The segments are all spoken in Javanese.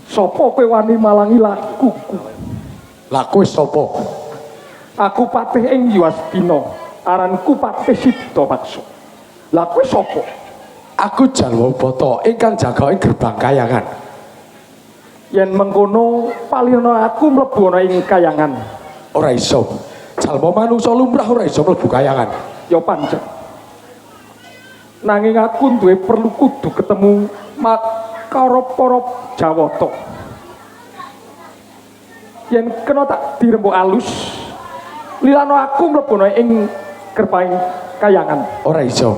Sopo kowe wani malangi lakuku? Laku sapa? Aku patih ing Yuwastina, aranku Patih Sidapaksa. Lah kowe sapa? Aku Jalwabata ingkang jaga ing gerbang kayangan. Yen mengkono palihna aku mlebu ana ing kayangan. Ora iso. Jalma manungsa lumrah ora iso mlebu kayangan. Ya pancen. Nanging aku duwe perlu kudu ketemu karo para Jawata. Yen kena tak dirembuk alus, lilano aku mlebu ing gerbang kayangan. Ora iso.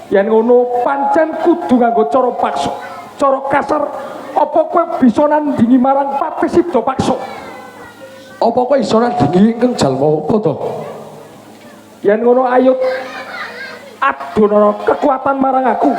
Yen ngono pancen kudu nganggo cara paksa. Cara kasar apa kowe bisa nandingi marang Patih Sidapaksa? Apa kowe iso nandingi ingkang Jalwabata? Yen ngono ayo aduna kekuatan marang aku.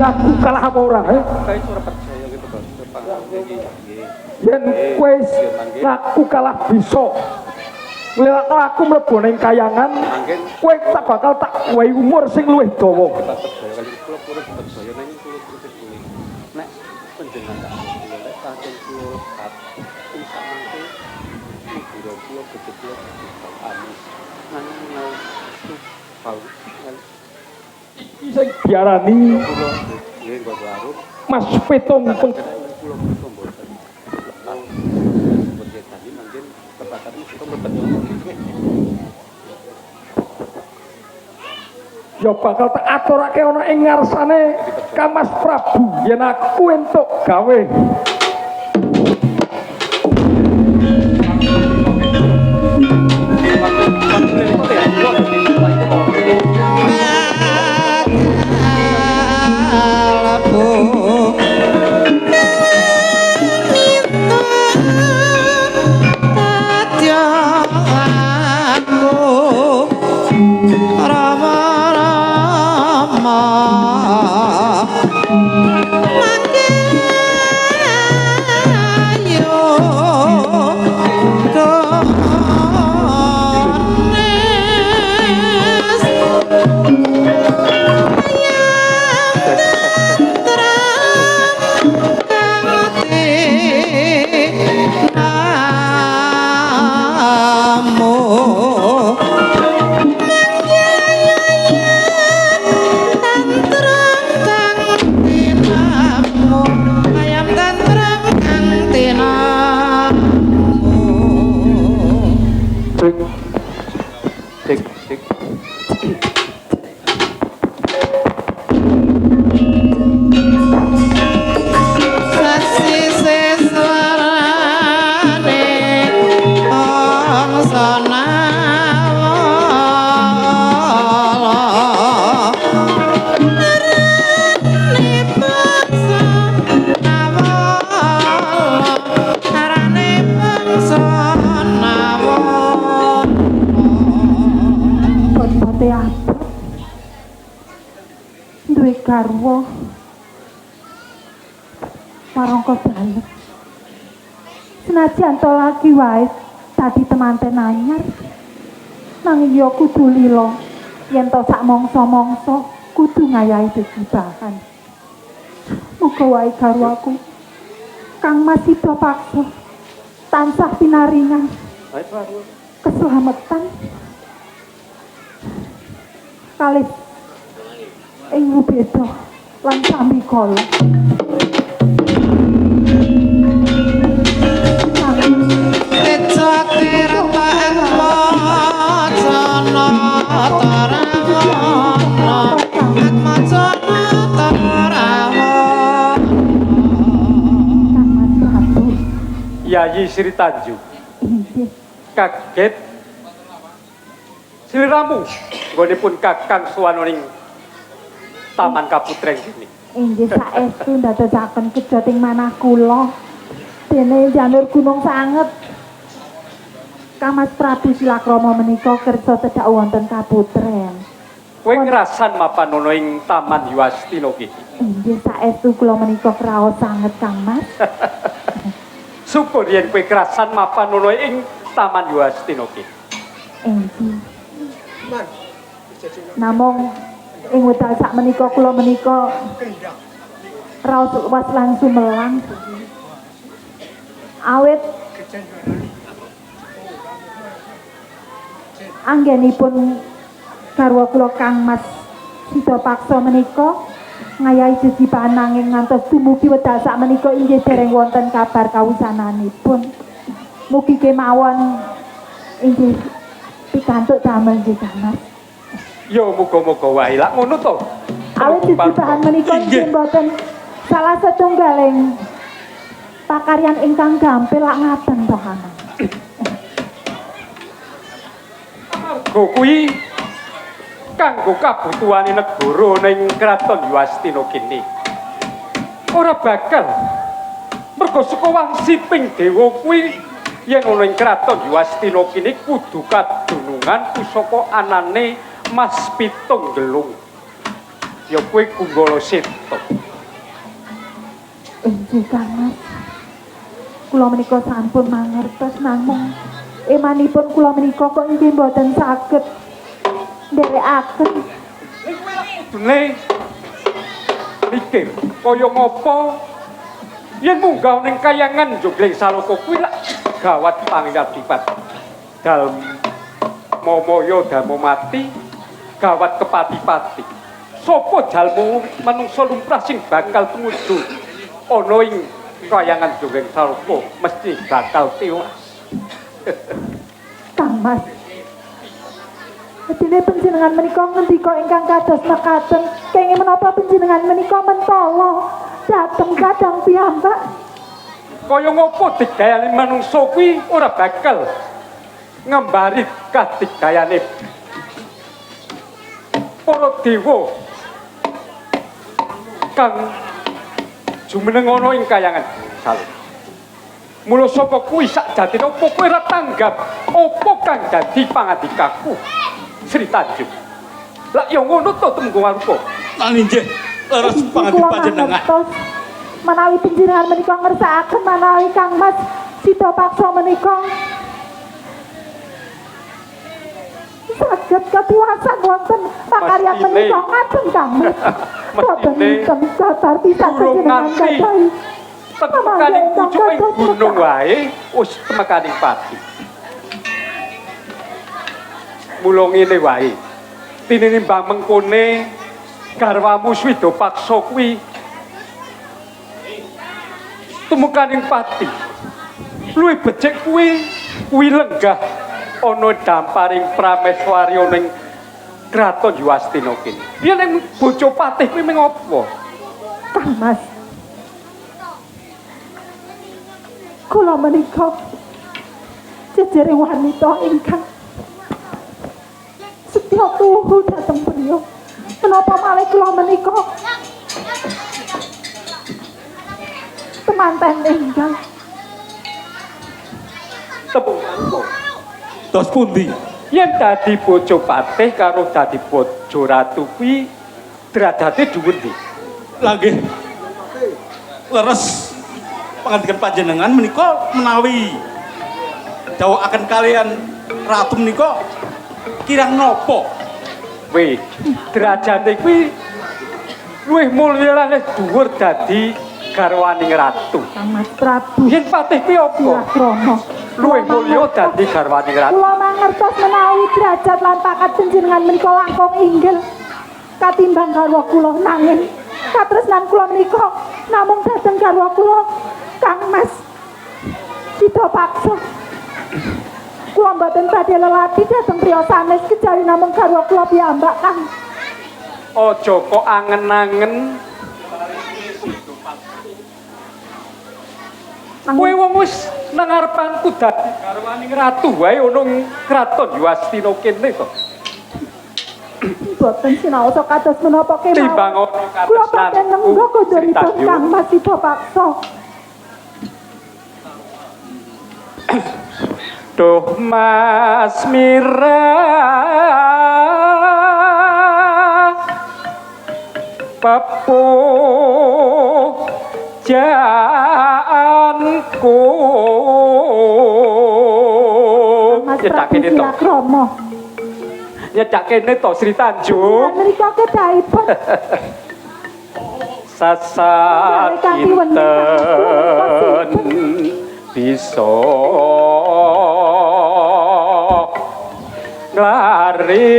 Aku kalah apa ora? Yen kowe aku kalah bisa nglelakno aku mlebu ning kayangan, kowe tak bakal tak wehi umur sing luwih dawa. Nek panjenengan tak pancen kula lepat isa mangke kira kula gedhe amis nanging bau iki sing diarani kula nggih kok arep Mas Petong kula mboten mboten tadi mangken tepatan kita mboten ya bakal tak aturake ana ing ngarsane Kang Mas Prabu yen aku entuk gawe. garwa. Parangka dalem. Senajan to lagi wae dadi temanten anyar. Nanging ya kudu lila yen to sak mangsa-mangsa kudu ngayahi begibahan. Muga wae garwaku Kang Mas Sida Paksa tansah pinaringan Baik, Pak. keselamatan kalih ing beda lan sami kala. Yayi Sri Tanjung Inggih, kaget sliramu nggonipun Kakang Suwanoning Taman Kaputreng ini. inggih saestu ndadosaken kejoting manah kula dene janur gunung sanget. Kang Mas Prabu Silakrama menika kersa cedhak wonten Kaputreng. Kowe ngrasan mapan ana ing Taman Yuwastina iki. Inggih saestu kula menika kraos sanget Kang Mas. Syukur yen kowe kerasan mapan ana ing Taman Yuwastina iki. Inggih. Namung ing wekdal sak menika kula menika raos luas lan sumelang. Awit anggenipun garwa kula Kang Mas Sida Paksa menika ngayahi jejibahan nanging ngantos dumugi wekdal sak menika inggih dereng wonten kabar kawusananipun. Mugi kemawon inggih pikantuk damel nggih Kang Mas. Ya muga-muga wae lak ngono to. Awit jejibahan menika inggih mboten salah setunggaling pakaryan ingkang gampil lak ngaten to Kang. Go kuwi kanggo kabutuhane negara ning Kraton Yuwastina kene. Ora bakal mergo saka wangsi ping dewa kuwi yen ana ing Kraton Yuwastina kene kudu kadunungan pusaka anane Mas Pitunggelung. Ya kuwi Kunggala Seta. Inggih Kang Mas. Kula menika sampun mangertos namung emanipun kula menika kok inggih mboten saged nderekaken. Kudune mikir kaya ngapa yen munggah ning kayangan Jogling Saloka kuwi lak gawat pangyadipat. Dalem momaya damo mati gawat kepati-pati. Sopo jalmu manungsa lumrah sing bakal tumuju ana ing kayangan Jogling Saloka mesti bakal tiwas. Kang Mas. Dene panjenengan menika ngendika ingkang kados mekaten, kenging menapa panjenengan menika mentala dhateng kadang piyambak. Kaya ngopo digayane manungsa kuwi ora bakal ngembari kadigayane para dewa kang jumeneng ana ing kayangan Saloka. Mula saka kuwi sakjatine opo kowe ora tanggap opo kang dadi pangandikaku Sri Tanjung. Lah ya ngono to tembung arupa. Nggih, leres pangandika panjenengan. Menawi panjenengan menika ngersakaken menawi Kang Mas Sida Paksa menika saged katiwasan wonten pakaryan menika ngajeng Kang Mas. Boten enten kabar pisan panjenengan gadhahi. Temekaning pucuk ing gunung wae wis temekaning pati. Mula ngene wae. Tinimbang mengkone garwamu Swida Paksa kuwi temukaning pati. Luwih becik kuwi lenggah ana damparing Prameswarya ning Kraton Yuwastina kene. Yen ning bojo patih kuwi mengopo? Kang Mas, kula menika jejere wanita ingkang setya tuhu dhateng beliau. Menapa malih kula menika temanten ingkang Tepung mantu. Tos pundi? Yen dadi bojo patih karo dadi bojo ratu kuwi derajate dhuwur ndi? Langgih. Leres pangandikan panjenengan menika menawi dawuhaken kalian ratu menika kirang napa? Wih, derajate kuwi luwih mulya lan dhuwur dadi garwaning ratu. Kang Mas Prabu Yen patih kuwi apa? Silakrama. Luwih mulya dadi garwaning ratu. Kula mangertos menawi derajat lan pangkat panjenengan menika langkung inggil katimbang garwa kula nanging katresnan kula menika namung dhateng garwa kula Kang Mas Sida Paksa. Kula mboten badhe lelati dhateng priya sanes kejawi namung garwa kula piyambak Kang. Aja kok angen-angen. Kowe wong wis nang ngarepanku dadi garwaning ratu wae ana ing kraton Yastina kene to. Boten sinaosa kados menapa kemawon. Timbang ana Kula katresnan. paten nenggo kodhoripun Kang Mas Sida Paksa. Duh Mas Mira Papu janku Mas nyedak Prabu kene to Silakrama. nyedak kene to Sri Tanjung Menika kedahipun sasat inten bisa nglari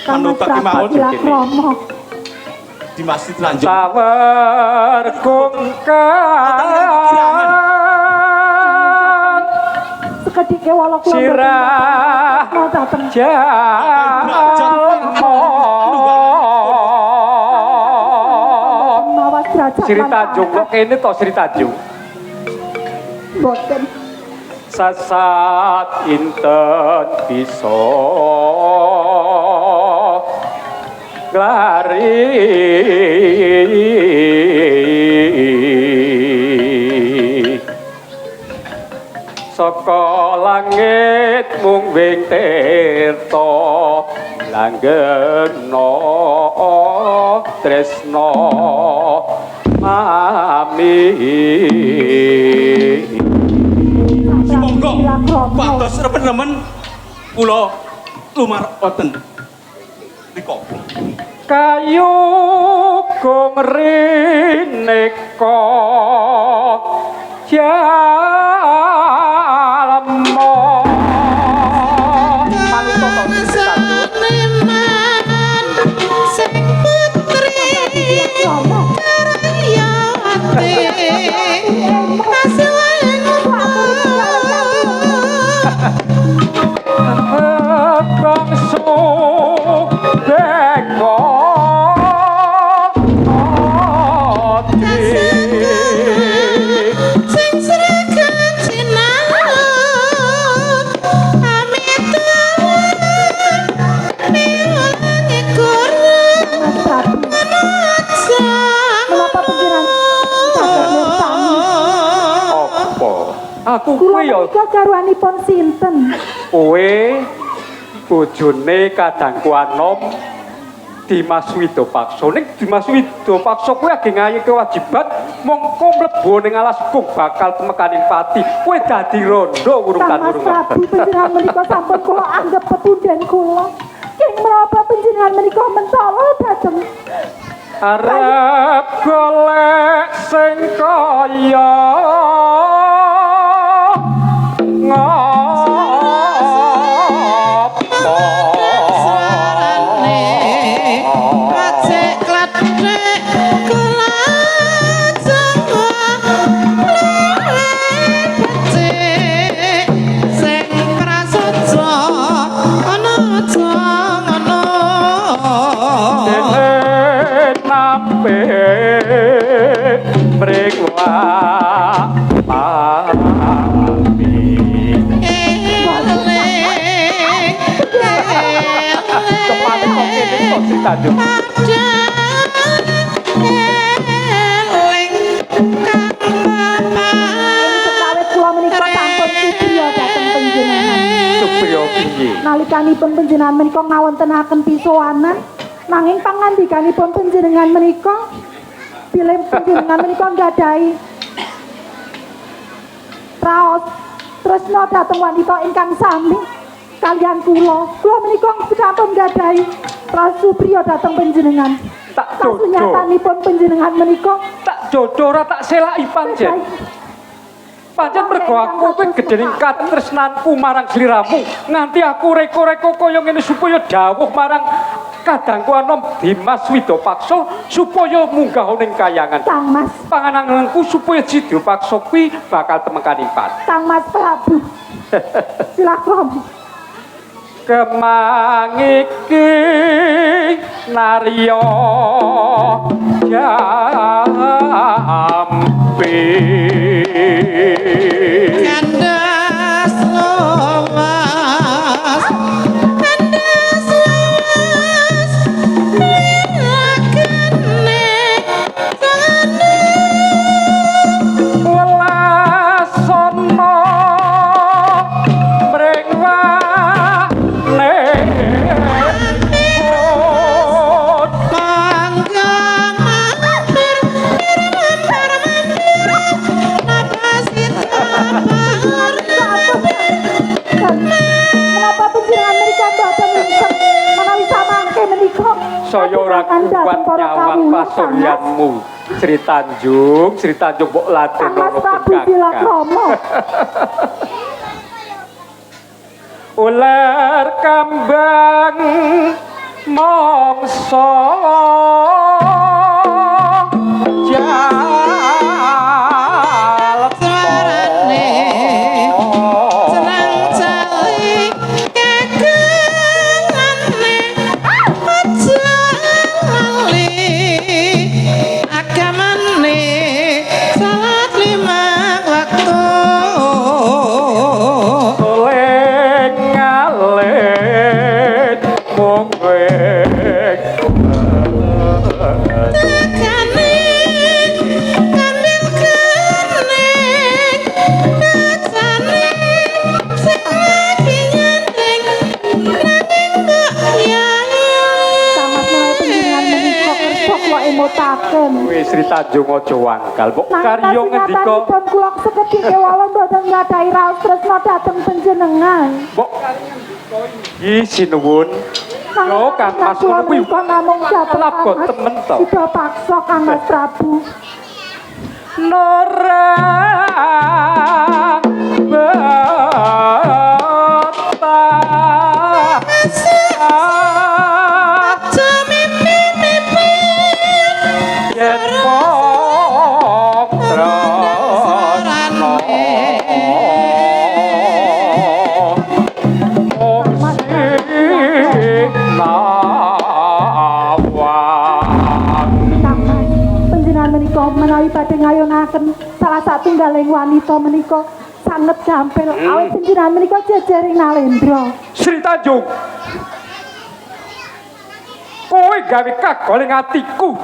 Kang Mas Manut Prabu kemawon Silakrama. Di masjid lanjut. sawer kungkang Sekedhike wala kula sirah dateng. jalmo Mawas derajat Sri lan Tanjung kok pangkat. kene to Sri Tanjung Boten. sasat inten bisa nglari saka langit mung wing tirta langgena tresna mami Monggo Silakrama. pados remen-remen kula lumar wonten nika. kayu gumrineka jalmo manungsa to sing putri karyawati bangsu deko sing sregan sinau amit niwangi kurang Mas Prabu. Menapa panjenengan saged mirsani? apa aku Kula kuwi ya menika garwanipun sinten? kowe bojone kadangku anom Dimas Widopaksa ning Dimas Widopaksa kuwi ageng ngayi kewajiban mongko mlebu ning alas bung bakal temekaning pati kowe dadi rondo urung Kang Mas urung Prabu panjenengan menika sampun kula anggap pepunden kula. King menapa panjenengan menika mentala dhateng arep golek sing kaya Pacek kladhek kula jawa pacek sing prasaja ana ngono nampe mrikwa pami kepale kok kene kok Sri Tanjung sekawit kula menika sampun supriya dhateng panjenengan. supriya piye nalikanipun panjenengan menika ngawontenaken pisowanan nanging pangandikanipun panjenengan menika bilih panjenengan menika nggadahi raos tresna dhateng wanita ingkang sami kalian kula menika sampun nggadahi raos supriya dhateng panjenengan Tak jojo. Kasunyatanipun panjenengan menika Tak jojo ora tak selaki pancen. Pancen mergo aku kuwi gedening katresnanku marang sliramu. Nganti aku reko-reko kaya ngene supaya dawuh marang kadangku anom Dimas Widopaksa supaya munggah ning kayangan. Kang Mas Pangananganku supaya Widopaksa kuwi bakal temekaning pat. Kang Mas Prabu silakan Kemang iki narya jampi Kandas lawas lakene tane welasana mrengwane panggang mampir napasit Menapa panjenengan menika mboten nyungsep menawi samangke menika saya ora kuat nyawang pasuryanmu Sri Tanjung mbok laden Kang Mas Prabu Silakrama ular kambang mongso suarane senang cali kagungane aja lali agamane salat lima waktu Leng ngalet mung tekane ngambil kening kacane sing lagi nyandeng nanging mbok yai Kang Mas menawi panjenengan menika kersa kula emotaken wis Sri Tanjung aja wangkal mbok karya ngendika pun kula sekedhik kewala mboten nggadahi raos tresna dhateng panjenengan mbok karya ngendika iki sinuwun yo Kang Mas kula kuwi menika namung dhateng labot temen to Sida paksa Kang Mas Prabu Norang betah aja mimpi-mimpi yen mong tresno mong sinawang Kang Mas panjenengan menika menawi badhe ngayonaken salah satunggaling wanita menika sanget gampil awit panjenengan menika jejering Nalendra Sri Tanjung kowe gawe kagol ing atiku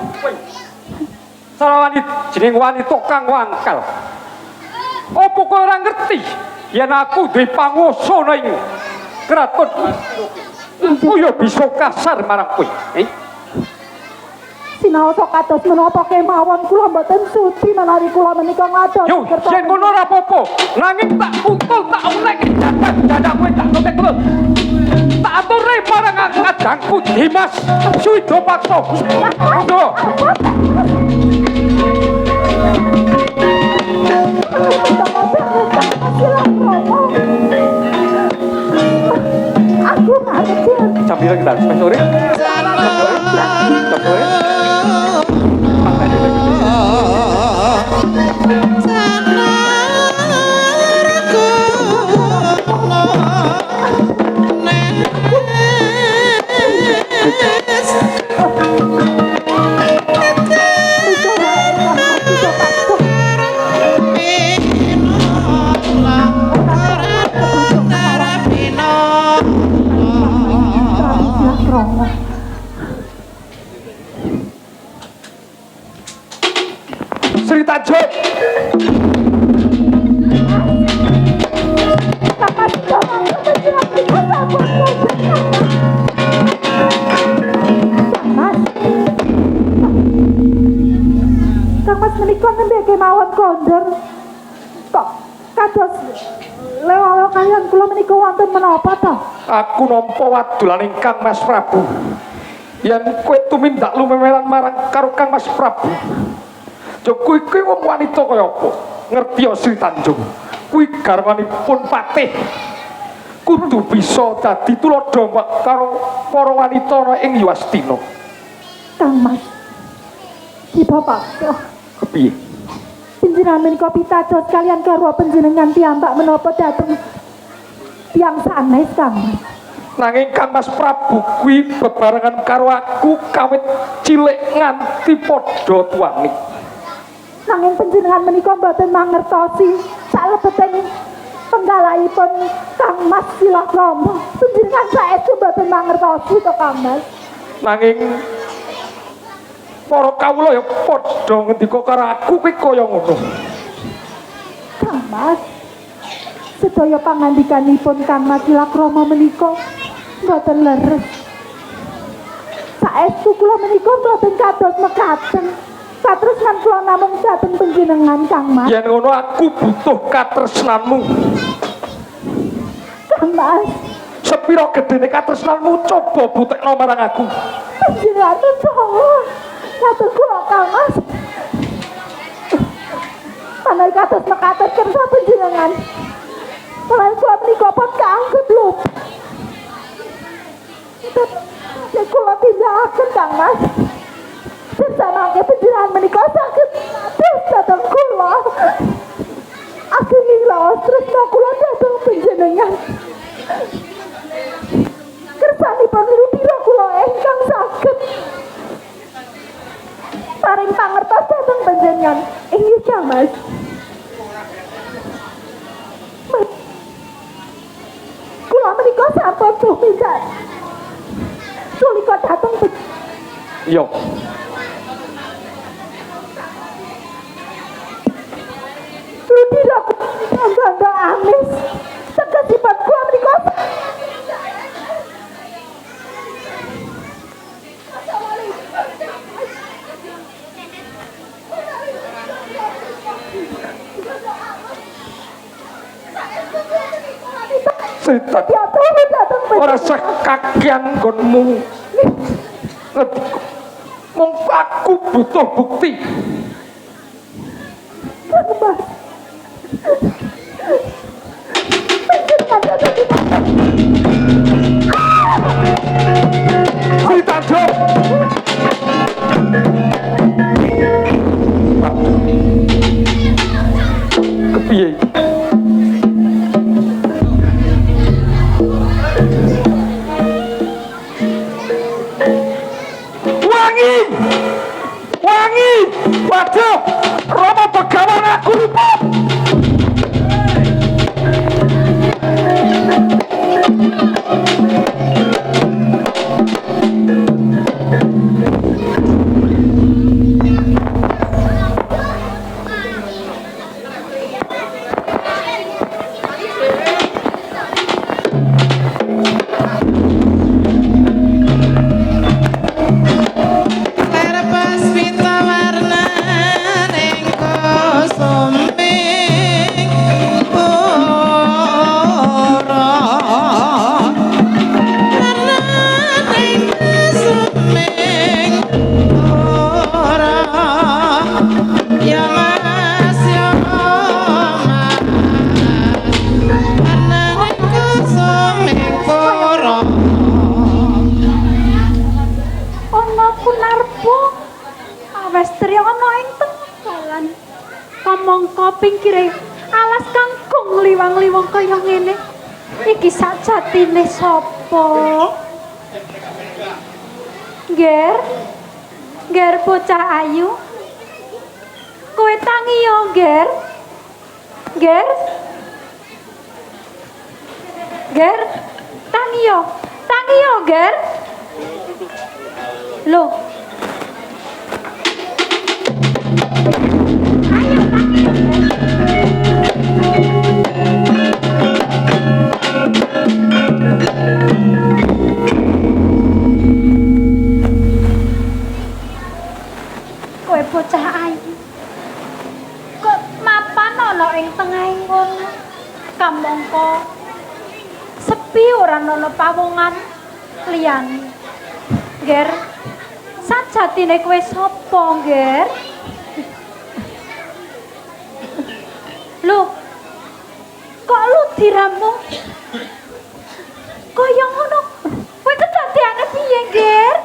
salah jeneng wanita kang wangkal opo kowe ora ngerti yen aku duwe panguwasa ing kraton aku ya bisa kasar marang kowe sinaosa kados menapa kemawon kula mboten sudi menawi kula menika ngados yo yen ngono ora apa-apa nanging tak kuntul tak unek dadak kowe tak kotek terus tak ature marang kadangku Dimas Widopaksa yo aku ngerti sambil kita sore sore Sri Tanjung Kakak, sampun Kang Mas menika ngendheke mawon kondor. Kok kados lewawa kalian kula menika wonten menapa to? Aku nampa wadulaning Kang Mas Prabu. Yen kowe tumindak lumemelan marang karo Kang Mas Prabu. Jo kowe iki wong wanita kaya apa? Ngerti ya Sri Tanjung. Kuwi garwanipun patih. Kudu bisa dadi tuladha karo para wanita ana ing Yastina. Kang Mas. Ki Bapakso. Kepiye? Panjenengan menika pitados kalian garwa panjenengan piyambak menapa dhateng tiyang sanes Kang Mas. Nanging Kang Mas Prabu kuwi bebarengan karo aku kawit cilik nganti padha tuane. Nanging panjenengan menika mboten mangertosi salebeting penggalahipun Kang Mas Silakrama. Panjenengan saestu mboten mangertosi to Kang Mas. Nanging para kawula ya padha ngendika karo aku kuwi kaya ngono. Kang Mas, sedaya pangandikanipun Kang Mas Silakrama menika mboten leres. Saestu kula menika mboten kados mekaten. Katresnan kula namung dhateng panjenengan Kang Mas. Yen ngono aku butuh katresnanmu. Kang Mas, Sepira gedene katresnanmu coba butekno marang aku. panjenengan saha. Kados kula Kang Mas. Panai kados mekaten kersa panjenengan. Mulai kula menika pun kaangget lho. Ya kula tindakaken Kang Mas. Samangke panjenengan menika saged dados dhateng kula. Ageng ilaos tresna kula dhateng panjenengan. Kersanipun lupira kula ingkang saged paring pangertos dhateng panjenengan. Inggih Kang Mas. Kula menika sampun tumindak sulika dhateng Iya. Lupira kula amis. Tegesipun kula menika Sita, ya turu dhateng ora panjenengan. sah kakian nggonmu. Mung aku butuh bukti. Kang Mas. Panjenengan dhateng Sri Tanjung. Kepiye? Wangi! Wangi! Waduh! Rama Begawan aku lupa! Lepas pita warna ning kosuming ora warna ning kosuming ora ya mas ya mas warna ning kosuming ora Ana kunarpa awes triya ana ing tengah dalan. Kamangka pinggire alas kangkung liwang-liwang kaya ngene. Iki sajatine sapa? Ger. Ger bocah ayu. Kowe tangi yo, Ger. Ger. Ger. Tangi yo. Tangi yo, Ger. Loh. Ayo tangi. bocah ayu. Kok mapan ana ing tengahing ngono. Kamangka sepi ora ana pawongan liyane. Ger, sajatine kowe sapa, Ger? Lho, kok lu diramu? Kaya ngono. Kowe kedadeane piye, Ger?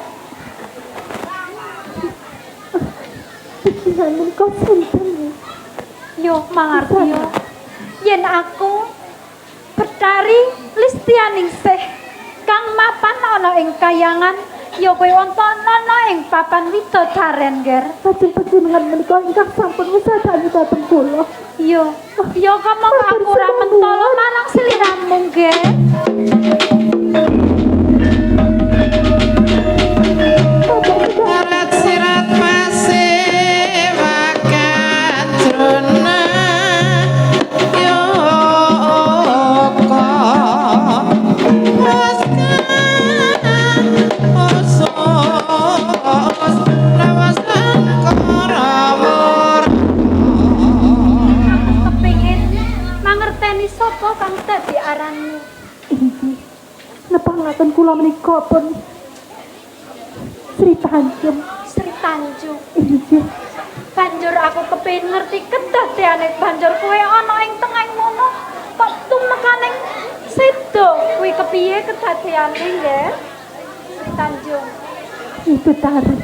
Pikiranmu kau sinten? Yo mangarti yo. Yen aku Betari Listianingsih kang mapan ana ing kayangan ya kowe wonten ana ing papan widodaren, Ger. Lajeng panjenengan menika ingkang sampun wisadani dhateng kula. Yo, yo kamang aku ora mentolo marang sliramu, Ger. Sirat masih wakadrona yoko osos lawasan koramur Kepingin mangerteni sapa kang dadi aranmu. Inggih. Nepangaken kula menika pun Sri Tanjung. Sri Tanjung. Inggih. Banjur aku kepengin ngerti kedadeane banjur kowe ana ing tengah ngono. Kok tumekaning sedo kuwi kepiye kedadeane, Ger? Sri Tanjung. Itu taruh.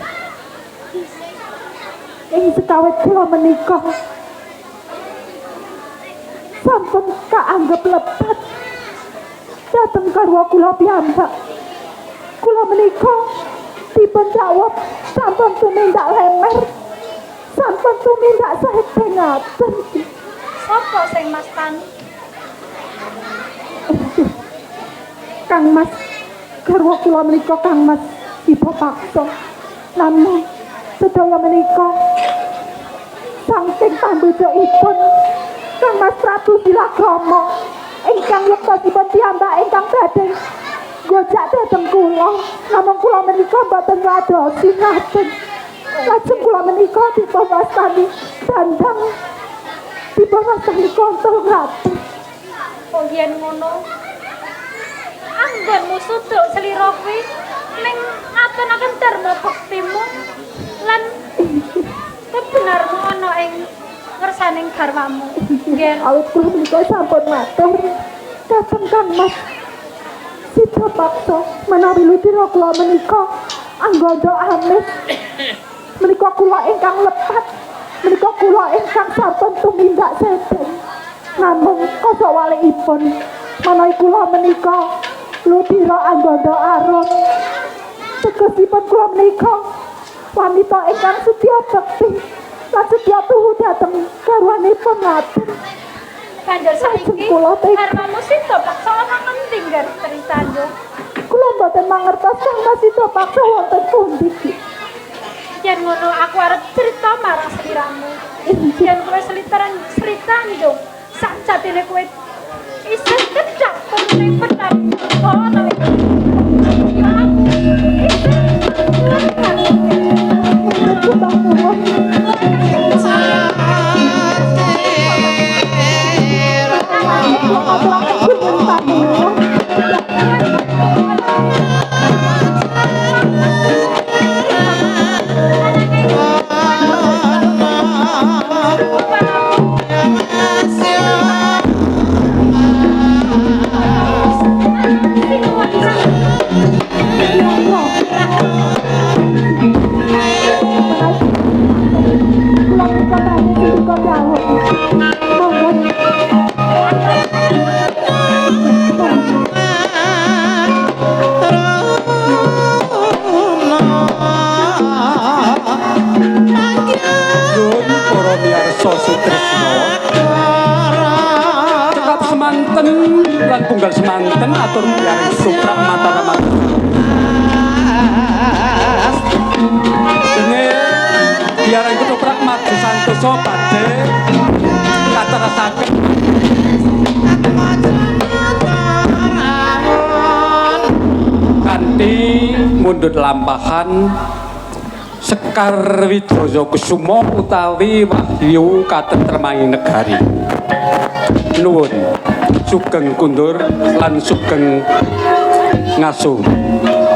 Sekawit kula menika sampun kaanggep lepat dhateng garwa kula piyambak. Kula menika dipun jawab sampun tumindak lemer, sampun tumindak sae ngaten. Sapa sing Mas Tani? Kang Mas garwa kula menika Kang Mas Siba Paksa. Namun sedaya menika saking pambedakipun Kang Mas Prabu Dilagrama ingkang yektosipun piyambak ingkang badhe gojak dhateng kula. Namung kula menika boten ngadosi ngaten. Lajeng kula menika dipun wastani dandang, dipun wastani kontol ngaten. Oh yen ngono. Anggonmu suduk slira kuwi ning ngatenaken dharma bektimu lan kebenarmu ana ing ngersaning garwamu. Ger, Awit kula menika sampun matur dhateng Kang Mas Siba Paksa menawi ludira kula menika anggada amis. Menika kula ingkang lepat, menika kula ingkang sampun tumindak sedeng. Namung kasawalikipun menawi kula menika ludira anggada arum. Tegesipun kula menika wanita ingkang setya bekti lan setya tuhu dhateng garwanipun ngaten. banjur saiki Kula tega. garwamu sida paksa ana ngendi, Ger Sri Tanjung? Kula mboten mangertos Kang Mas Siba Paksa wonten pundi. Yen ngono aku arep cerita marang sliramu. Yen kowe seliteran Sri Tanjung, sakjatine kowe isih kedhak ning benar. Ono iki. Ya aku Nuwun para miyarsa sutresna. Cekap semanten lan tunggal semanten atur biyaring suprak Mataram. Dene biyaring ketoprak maju santosa badhe katerasaken kanthi mundhut lampahan Sekar Wijaya Kusuma utawi wahyu katentremaning negari. Nuwun sugeng kundur lan sugeng ngaso. Oh